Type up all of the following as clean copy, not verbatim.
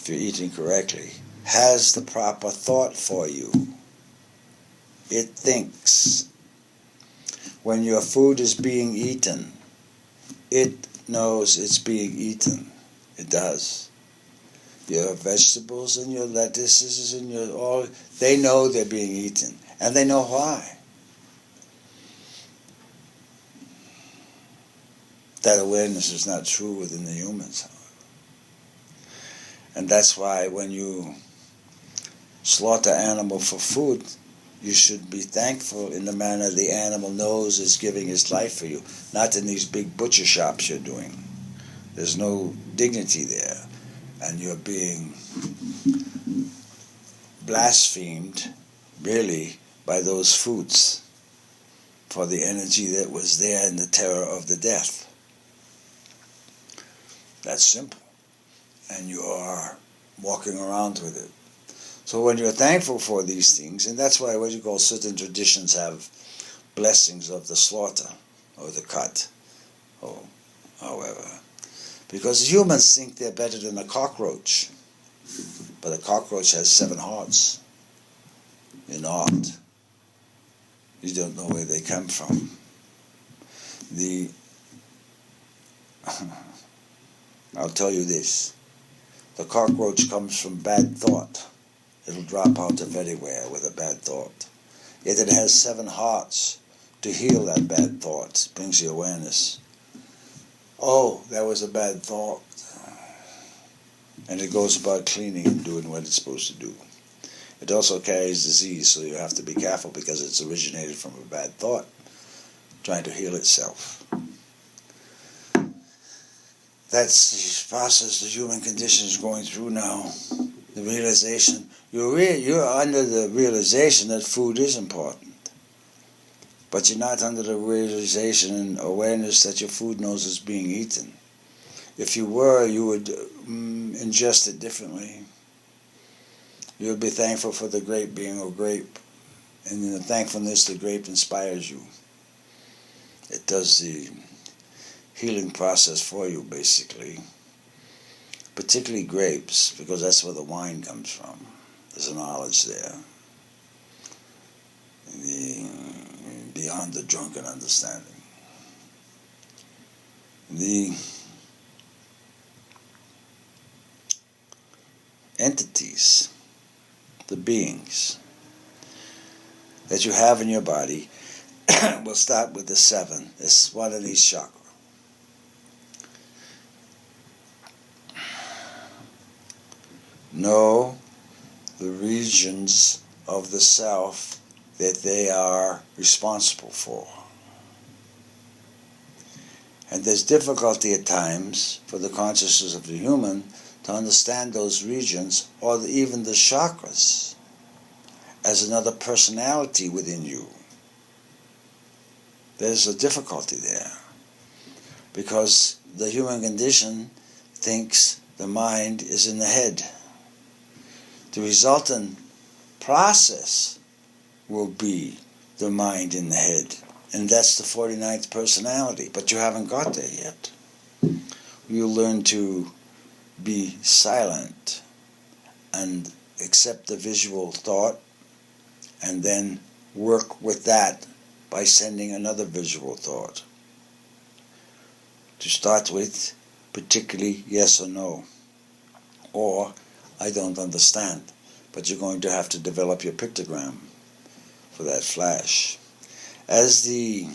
if you're eating correctly, has the proper thought for you. It thinks. When your food is being eaten, it knows it's being eaten. It does. Your vegetables and your lettuces and they know they're being eaten. And they know why. That awareness is not true within the humans, however. And that's why when you slaughter animal for food, you should be thankful in the manner the animal knows is giving its life for you, not in these big butcher shops you're doing. There's no dignity there, and you're being blasphemed, really, by those foods for the energy that was there in the terror of the death. That's simple. And you are walking around with it. So when you're thankful for these things, and that's why what you call certain traditions have blessings of the slaughter or the cut, or however. Because humans think they're better than a cockroach. But a cockroach has 7 hearts. You're not. You don't know where they come from. I'll tell you this. The cockroach comes from bad thought. It'll drop out of anywhere with a bad thought. Yet it has 7 hearts to heal that bad thought. It brings the awareness. Oh, that was a bad thought. And it goes about cleaning and doing what it's supposed to do. It also carries disease, so you have to be careful because it's originated from a bad thought, trying to heal itself. That's the process the human condition is going through now. The realization, you're under the realization that food is important. But you're not under the realization and awareness that your food knows it's being eaten. If you were, you would ingest it differently. You would be thankful for the grape being a grape. And in the thankfulness, the grape inspires you. It does the healing process for you, basically. Particularly grapes, because that's where the wine comes from. There's a knowledge there. Beyond the drunken understanding. The entities, the beings that you have in your body, we'll start with the 7. It's one of these chakras. Know the regions of the self that they are responsible for. And there's difficulty at times for the consciousness of the human to understand those regions or even the chakras as another personality within you. There's a difficulty there because the human condition thinks the mind is in the head. The resultant process will be the mind in the head. And that's the 49th personality. But you haven't got there yet. You learn to be silent and accept the visual thought and then work with that by sending another visual thought. To start with, particularly yes or no. Or I don't understand, but you're going to have to develop your pictogram for that flash. As the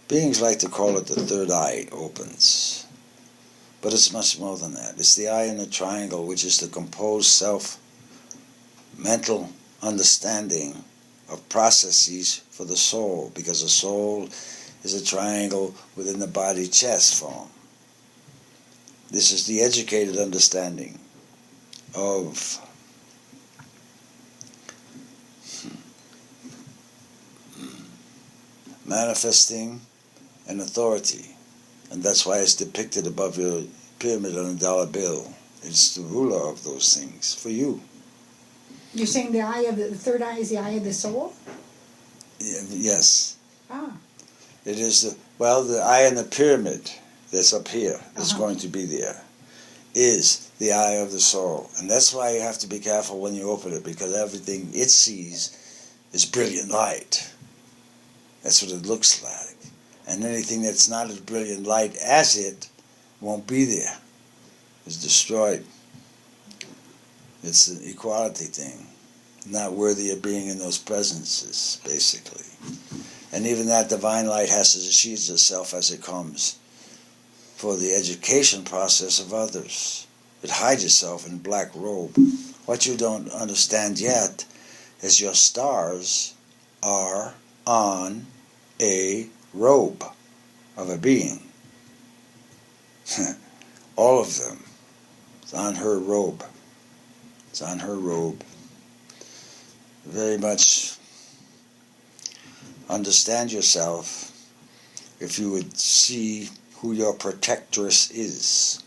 beings like to call it the third eye opens, but it's much more than that. It's the eye in the triangle, which is the composed self-mental understanding of processes for the soul, because the soul is a triangle within the body chest form. This is the educated understanding of manifesting an authority, and that's why it's depicted above your pyramid on a dollar bill. It's the ruler of those things for you. You're saying the third eye is the eye of the soul? Yes. Ah. It is the eye in the pyramid that's up here, that's Uh-huh. going to be there, is the eye of the soul. And that's why you have to be careful when you open it, because everything it sees is brilliant light. That's what it looks like. And anything that's not as brilliant light as it won't be there. It's destroyed. It's an equality thing. Not worthy of being in those presences, basically. And even that divine light has to sheathe itself as it comes for the education process of others. It hides itself in black robe. What you don't understand yet is your stars are on a robe of a being. All of them. It's on her robe. It's on her robe. Very much understand yourself if you would see who your protectress is.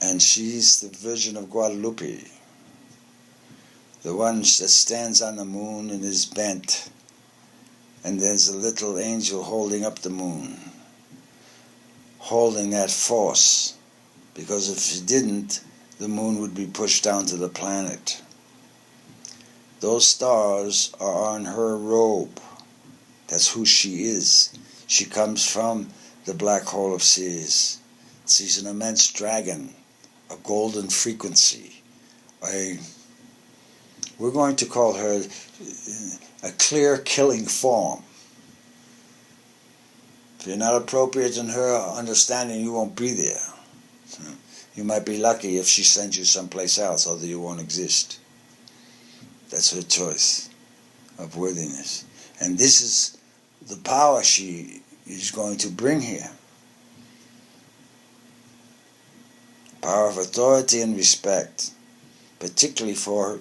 And she's the Virgin of Guadalupe, the one that stands on the moon and is bent. And there's a little angel holding up the moon, holding that force, because if she didn't, the moon would be pushed down to the planet. Those stars are on her robe. That's who she is. She comes from the black hole of Seas. She's an immense dragon, a golden frequency. We're going to call her a clear killing form. If you're not appropriate in her understanding, you won't be there. You might be lucky if she sends you someplace else, although you won't exist. That's her choice of worthiness. And this is the power she is going to bring here. Power of authority and respect, particularly for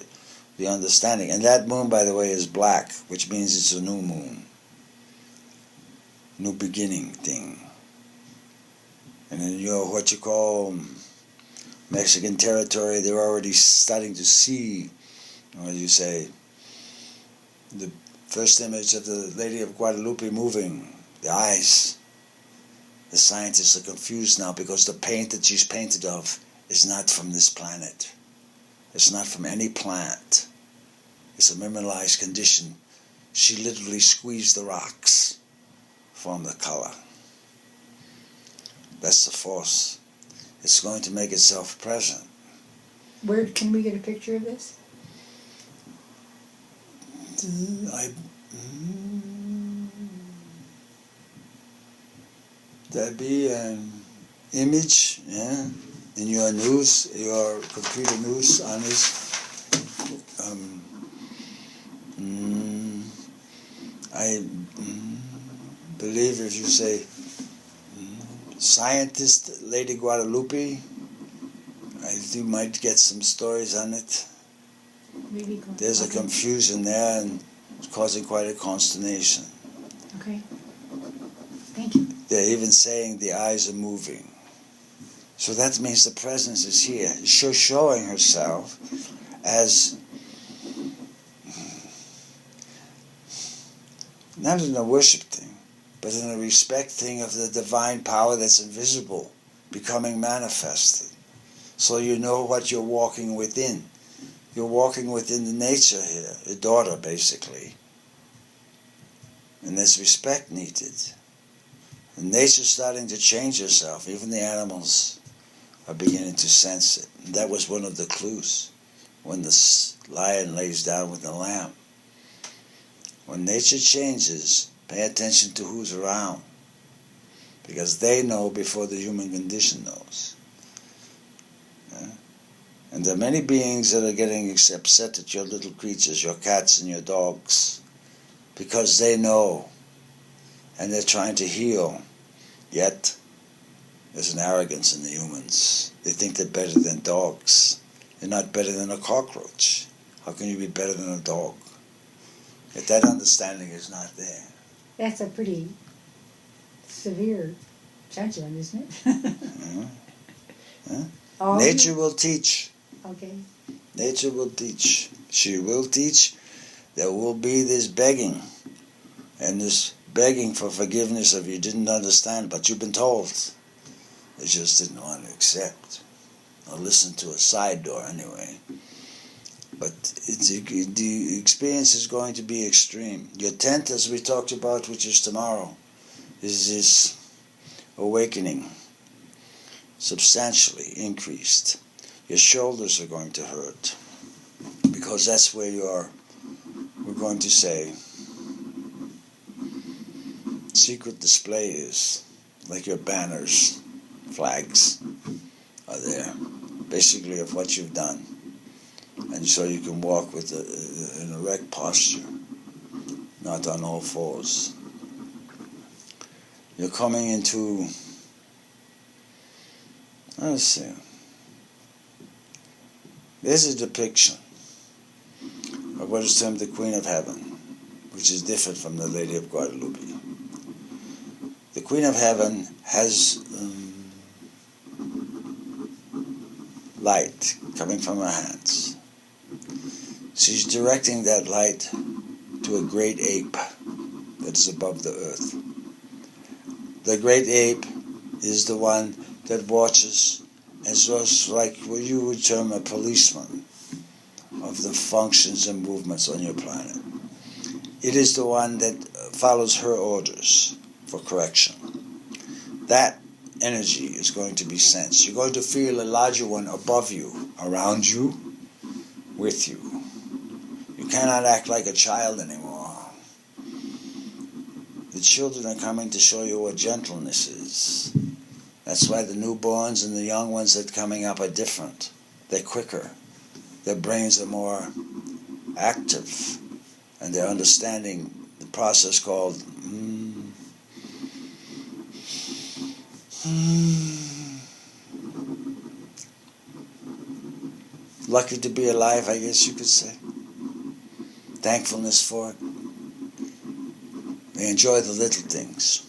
the understanding. And that moon, by the way, is black, which means it's a new moon. New beginning thing. And in what you call Mexican territory, they're already starting to see, as you say, the first image of the Lady of Guadalupe moving, the eyes. The scientists are confused now because the paint that she's painted of is not from this planet. It's not from any plant. It's a mineralized condition. She literally squeezed the rocks from the color. That's the force. It's going to make itself present. Where can we get a picture of this? That'd be an image, yeah, in your news, your computer news on this. I believe if you say scientist Lady Guadalupe, you might get some stories on it. Maybe. There's a confusion there and it's causing quite a consternation. Okay. Thank you. They're even saying the eyes are moving. So that means the presence is here. She's showing herself as not in a worship thing, but in a respect thing of the divine power that's invisible, becoming manifested. So you know what you're walking within. You're walking within the nature here, your daughter basically. And there's respect needed. And nature's starting to change herself. Even the animals are beginning to sense it. And that was one of the clues when the lion lays down with the lamb. When nature changes, pay attention to who's around. Because they know before the human condition knows. Yeah? And there are many beings that are getting upset at your little creatures, your cats and your dogs, because they know and they're trying to heal. Yet, there's an arrogance in the humans. They think they're better than dogs. They're not better than a cockroach. How can you be better than a dog? If that understanding is not there. That's a pretty severe judgment, isn't it? Mm-hmm. Huh? Oh, Nature will teach. Okay. Nature will teach. She will teach there will be this begging, and this begging for forgiveness if you didn't understand, but you've been told. You just didn't want to accept or listen to a side door anyway. But the experience is going to be extreme. Your 10th, as we talked about, which is tomorrow, is this awakening, substantially increased. Your shoulders are going to hurt, because that's where we're going to say, secret display is, like your banners, flags are there, basically of what you've done. And so you can walk with an erect posture, not on all fours. You're coming into, let's see, there's a depiction of what is termed the Queen of Heaven, which is different from the Lady of Guadalupe. The Queen of Heaven has light coming from her hands. She's directing that light to a great ape that is above the earth. The great ape is the one that watches as just like what you would term a policeman of the functions and movements on your planet. It is the one that follows her orders for correction. That energy is going to be sensed. You're going to feel a larger one above you, around you, with you. You cannot act like a child anymore. The children are coming to show you what gentleness is. That's why the newborns and the young ones that are coming up are different. They're quicker. Their brains are more active. And they're understanding the process called lucky to be alive, I guess you could say. Thankfulness for it. They enjoy the little things.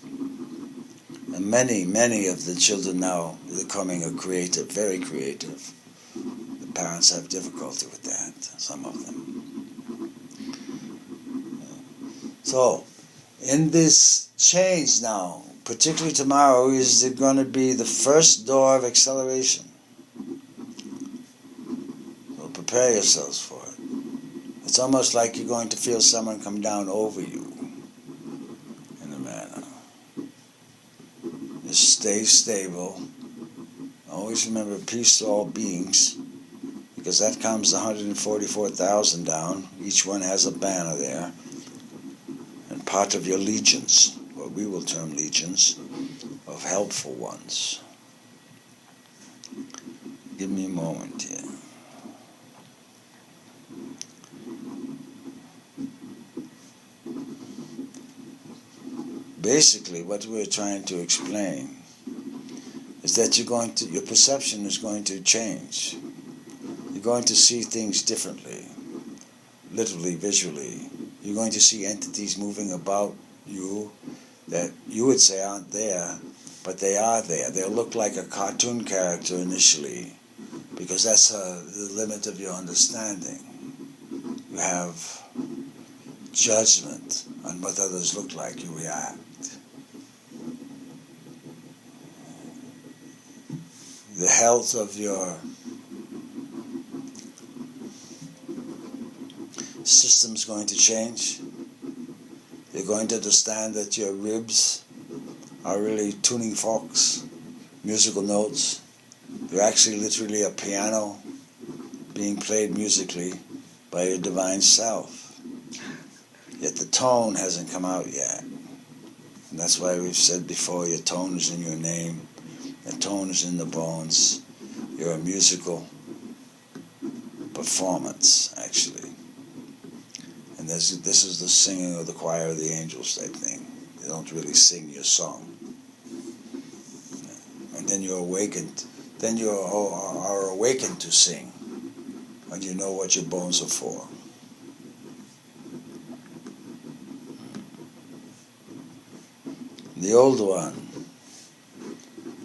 And many of the children now are becoming creative, very creative. The parents have difficulty with that, some of them. So, in this change now, particularly tomorrow, is it going to be the first door of acceleration. So prepare yourselves for it. It's almost like you're going to feel someone come down over you in a manner. Just stay stable. Always remember peace to all beings, because that comes 144,000 down. Each one has a banner there. And part of your legions, what we will term legions, of helpful ones. Give me a moment here. Basically, what we're trying to explain is that your perception is going to change. You're going to see things differently, literally, visually. You're going to see entities moving about you that you would say aren't there, but they are there. They'll look like a cartoon character initially, because that's the limit of your understanding. You have judgment on what others look like. You react. The health of your system's going to change. You're going to understand that your ribs are really tuning forks, musical notes. They're actually literally a piano being played musically by your divine self. Yet the tone hasn't come out yet. And that's why we've said before, your tone is in your name. The tone is in the bones. You're a musical performance, actually. And this is the singing of the choir of the angels type thing. They don't really sing your song. And then you're awakened. Then you are awakened to sing. And you know what your bones are for. The old one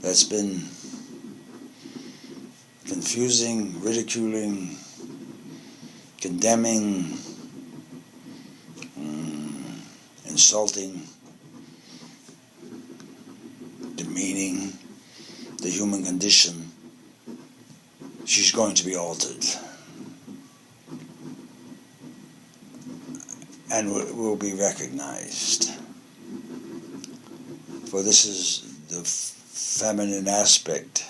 that's been confusing, ridiculing, condemning, insulting, demeaning the human condition, she's going to be altered. And will be recognized. For this is the feminine aspect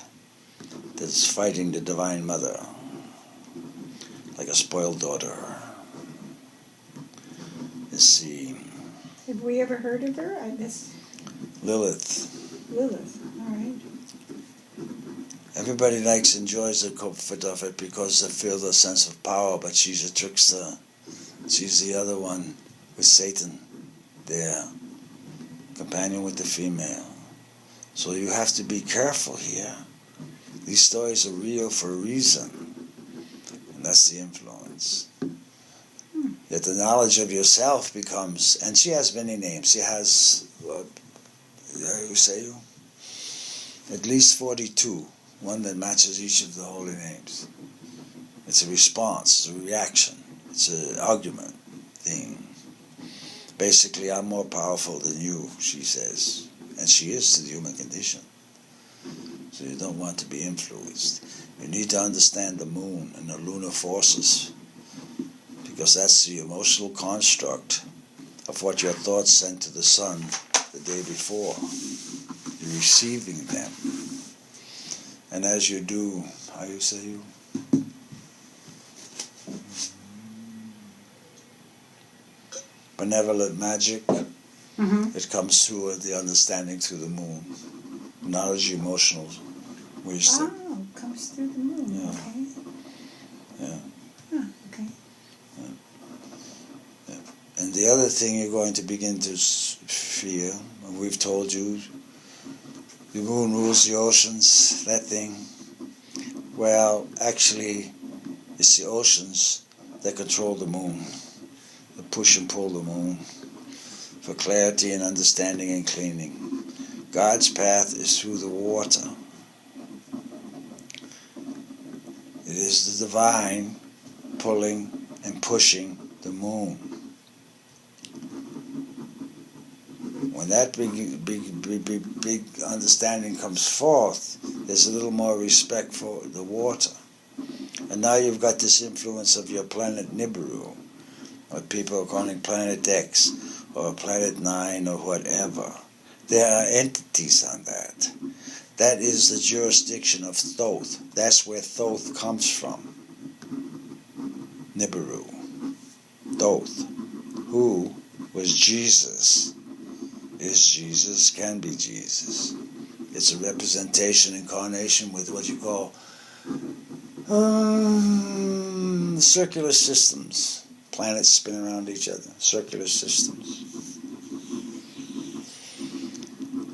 that's fighting the Divine Mother, like a spoiled daughter. Let's see. Have we ever heard of her? I miss Lilith. Lilith. All right. Everybody enjoys the comfort of it because they feel the sense of power, but she's a trickster. She's the other one with Satan there, companion with the female. So you have to be careful here. These stories are real for a reason, and that's the influence. That the knowledge of yourself becomes, and she has many names. She has, at least 42, one that matches each of the holy names. It's a response, it's a reaction, it's an argument thing. Basically, I'm more powerful than you, she says. And she is to the human condition. So you don't want to be influenced. You need to understand the moon and the lunar forces, because that's the emotional construct of what your thoughts sent to the sun the day before. You're receiving them. And as you do, how you say you? Benevolent magic, it comes through the understanding through the moon. Knowledge, emotional wisdom. Oh, comes through the moon. Yeah. Okay. Yeah. Huh, okay. And the other thing you're going to begin to feel, and we've told you, the moon rules the oceans, that thing. Well, actually, it's the oceans that control the moon. They push and pull the moon for clarity and understanding and cleaning. God's path is through the water. It is the divine pulling and pushing the moon. When that big understanding comes forth, there's a little more respect for the water. And now you've got this influence of your planet Nibiru, what people are calling Planet X, or Planet 9, or whatever. There are entities on that. That is the jurisdiction of Thoth. That's where Thoth comes from. Nibiru. Thoth. Who was Jesus? Is Jesus, can be Jesus. It's a representation, incarnation with what you call circular systems. Planets spin around each other. Circular systems.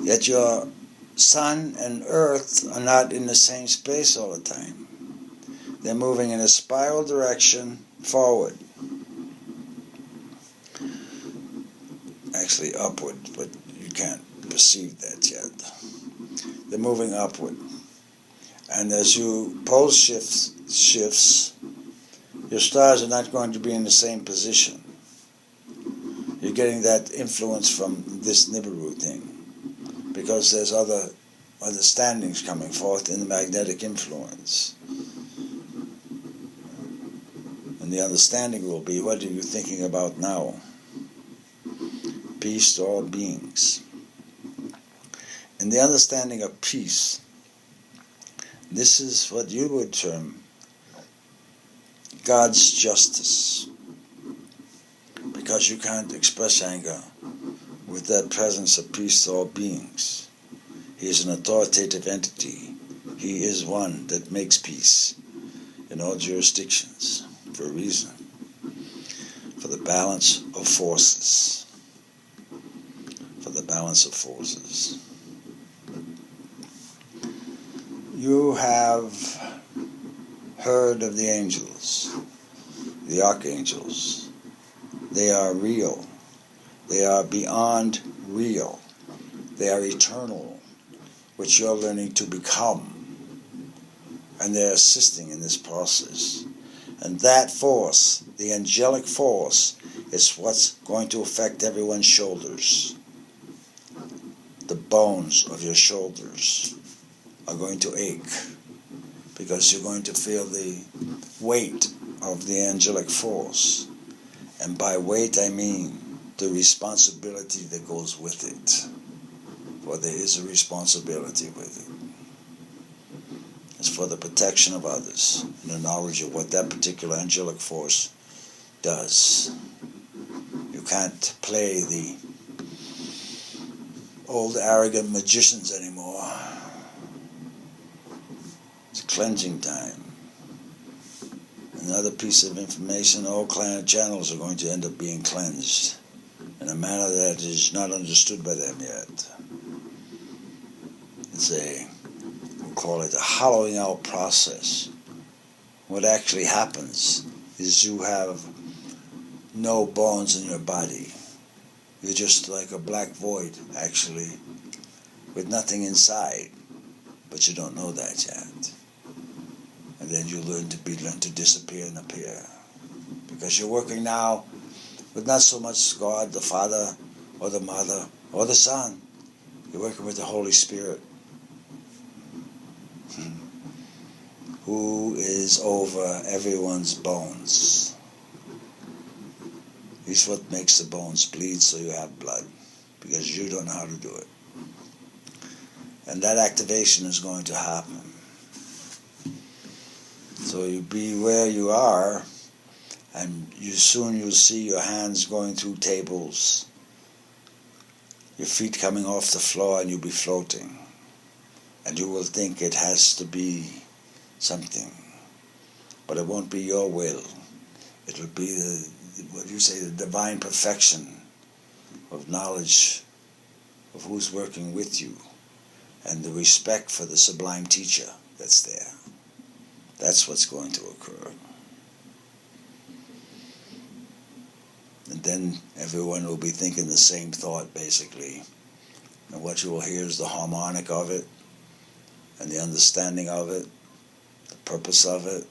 Yet your sun and earth are not in the same space all the time. They're moving in a spiral direction forward. Actually upward, but you can't perceive that yet. They're moving upward. And as you pole shifts, your stars are not going to be in the same position. You're getting that influence from this Nibiru thing, because there's other understandings coming forth in the magnetic influence. And the understanding will be, what are you thinking about now? Peace to all beings. And the understanding of peace, this is what you would term God's justice. Because you can't express anger with that presence of peace to all beings. He is an authoritative entity. He is one that makes peace in all jurisdictions for a reason. For the balance of forces. For the balance of forces. You have heard of the angels, the archangels. They are real. They are beyond real. They are eternal, which you're learning to become. And they're assisting in this process. And that force, the angelic force, It's what's going to affect everyone's shoulders. The bones of your shoulders are going to ache because you're going to feel the weight of the angelic force. And by weight I mean the responsibility that goes with it. For there is a responsibility with it. It's for the protection of others and the knowledge of what that particular angelic force does. You can't play the old arrogant magicians anymore. It's cleansing time. Another piece of information, all channels are going to end up being cleansed in a manner that is not understood by them yet. It's we'll call it a hollowing out process. What actually happens is you have no bones in your body. You're just like a black void, actually, with nothing inside. But you don't know that yet. And then you learn to disappear and appear. Because you're working now with not so much God, the Father, or the Mother, or the Son. You're working with the Holy Spirit, who is over everyone's bones. He's what makes the bones bleed so you have blood, because you don't know how to do it. And that activation is going to happen. So you be where you are, and soon you'll see your hands going through tables, your feet coming off the floor, and you'll be floating. And you will think it has to be something. But it won't be your will. It will be the divine perfection of knowledge of who's working with you, and the respect for the sublime teacher that's there. That's what's going to occur. And then everyone will be thinking the same thought, basically. And what you will hear is the harmonic of it, and the understanding of it, the purpose of it,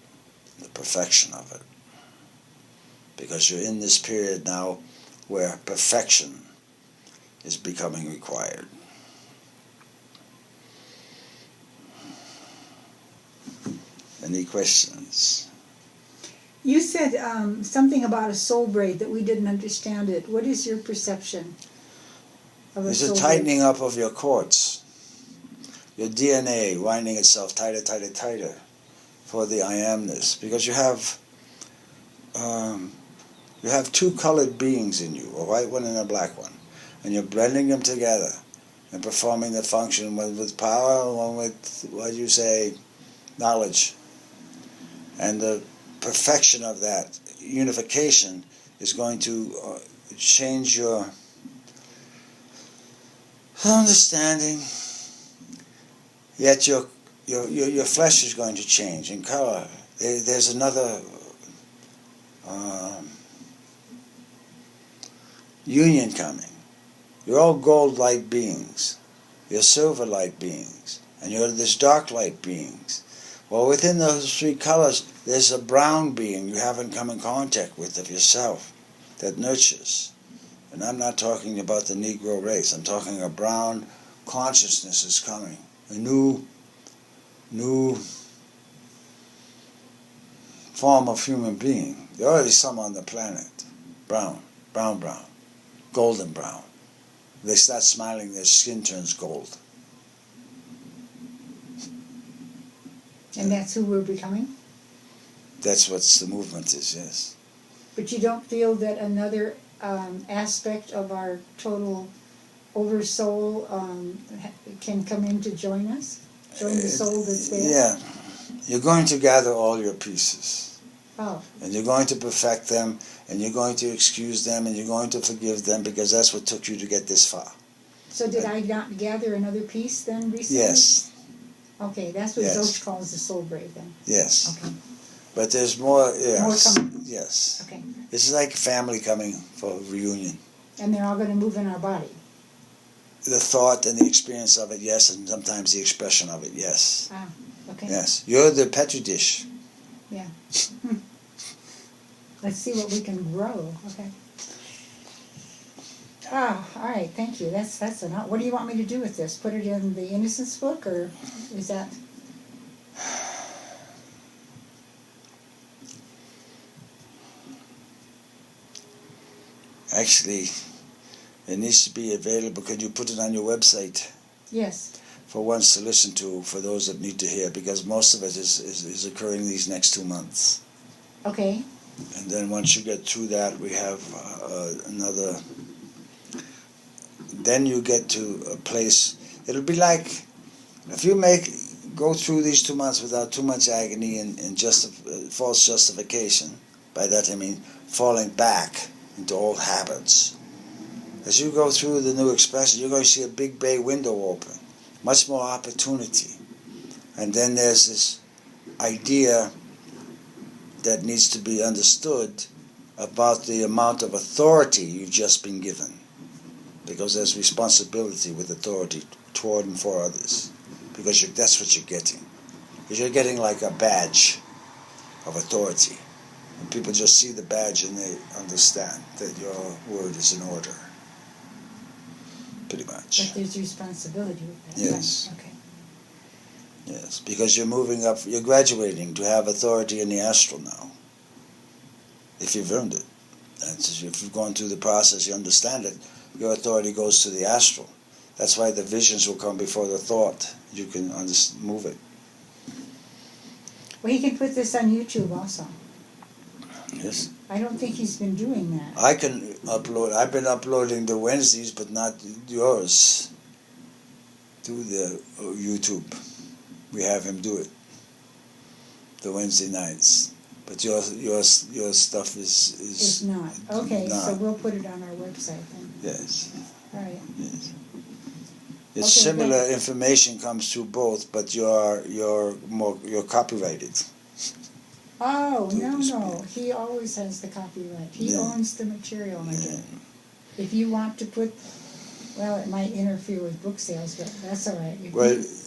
the perfection of it. Because you're in this period now where perfection is becoming required. Any questions? You said something about a soul braid that we didn't understand it. What is your perception of a There's soul a braid? tightening up of your cords. Your DNA winding itself tighter, tighter, tighter for the I amness. Because you have two colored beings in you, a white one and a black one. And you're blending them together and performing the function, one with power, one with, what you say, knowledge. And the perfection of that unification is going to change your understanding. Yet your flesh is going to change in color. There's another union coming. You're all gold light beings. You're silver light beings. And you're this dark light beings. Well, within those three colors, there's a brown being you haven't come in contact with of yourself that nurtures. And I'm not talking about the Negro race. I'm talking a brown consciousness is coming. A new form of human being. There are already some on the planet. Brown, golden brown. They start smiling, their skin turns gold. And that's who we're becoming? That's what the movement is, yes. But you don't feel that another aspect of our total oversoul can come in to join us? Join the soul that's there? Yeah. You're going to gather all your pieces. Oh. And you're going to perfect them, and you're going to excuse them, and you're going to forgive them, because that's what took you to get this far. So did I not gather another piece then recently? Yes. Okay, that's what Yes. Zoch calls the soul braid then. Yes. Okay. But there's more, yes. More coming. Yes. Okay. It's like family coming for a reunion. And they're all going to move in our body. The thought and the experience of it, yes, and sometimes the expression of it, yes. Ah, okay. Yes. You're the petri dish. Yeah. Let's see what we can grow. Okay. Ah, all right, thank you. That's enough. What do you want me to do with this? Put it in the Innocence book, or is that? Actually, it needs to be available. Could you put it on your website Yes. for ones to listen to, for those that need to hear? Because most of it is occurring these next 2 months. Okay. And then once you get through that, we have another. Then you get to a place. It'll be like if you go through these 2 months without too much agony and false justification. By that I mean falling back into old habits. As you go through the new expression, you're going to see a big bay window open, much more opportunity. And then there's this idea that needs to be understood about the amount of authority you've just been given. Because there's responsibility with authority toward and for others. Because that's what you're getting. Because you're getting like a badge of authority. And people just see the badge and they understand that your word is in order. Pretty much. But there's responsibility with that. Yes. Right. Okay. Yes, because you're moving up, you're graduating to have authority in the astral now. If you've earned it. If you've gone through the process, you understand it, your authority goes to the astral. That's why the visions will come before the thought. You can move it. Well, he can put this on YouTube also. Yes. I don't think he's been doing that. I can upload. I've been uploading the Wednesdays, but not yours. To the YouTube. We have him do it. The Wednesday nights. But your stuff is It's not. Okay, not. so we'll put it on our website then. Yes. All right. Yes. It's Okay, similar then. information comes through both, but you're copyrighted. Oh, So no, to no. speak. He always has the copyright. He Yeah. owns the material, my Yeah. dear. If you want to put, well, it might interfere with book sales, but that's all right.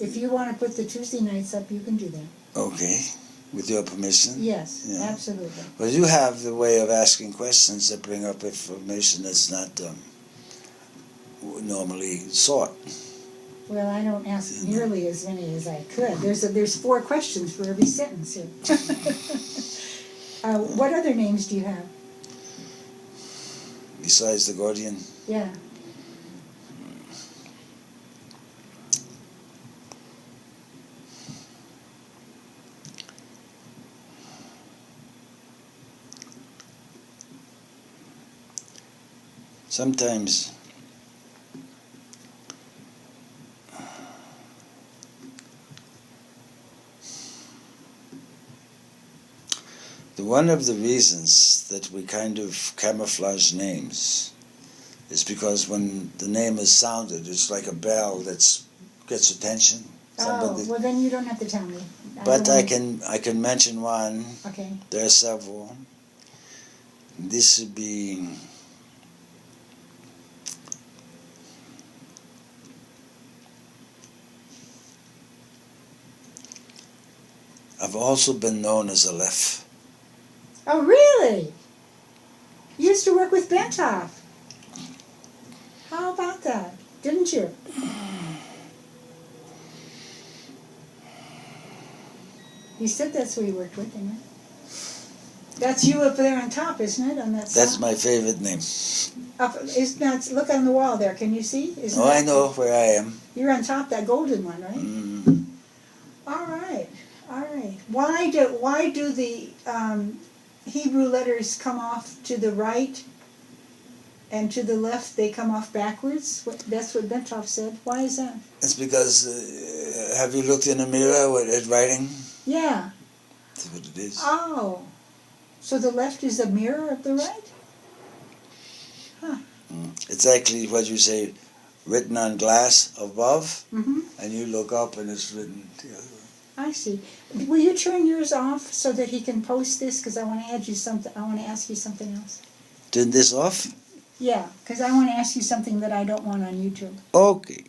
If you want to put the Tuesday nights up, you can do that. Okay, with your permission. Yes, Yeah. absolutely. Well, you have the way of asking questions that bring up information that's not normally sought. Well, I don't ask nearly as many as I could. There's 4 questions for every sentence here. What other names do you have? Besides the Guardian, Yeah. sometimes one of the reasons that we kind of camouflage names is because when the name is sounded, it's like a bell that gets attention. Oh, well then you don't have to tell me. But don't I can mention one. Okay. There are several. This would be I've also been known as Aleph. Oh, really? You used to work with Bentov. How about that? Didn't you? You said that's who you worked with, didn't you? That's you up there on top, isn't it? On that That's side? my favorite name. Look on the wall there. Can you see? Isn't Oh, I that- know where I am. You're on top, that golden one, right? Mm. All right, all right. Why do the Hebrew letters come off to the right, and to the left they come off backwards? That's what Bentov said. Why is that? It's because, have you looked in a mirror at writing? Yeah. That's what it is. Oh, so the left is a mirror of the right? It's actually what you say, written on glass above, Mm-hmm. and you look up and it's written the other way. I see. Will you turn yours off so that he can post this? Because I want to add you something. I want to ask you something else. Turn this off? Yeah, because I want to ask you something that I don't want on YouTube. Okay.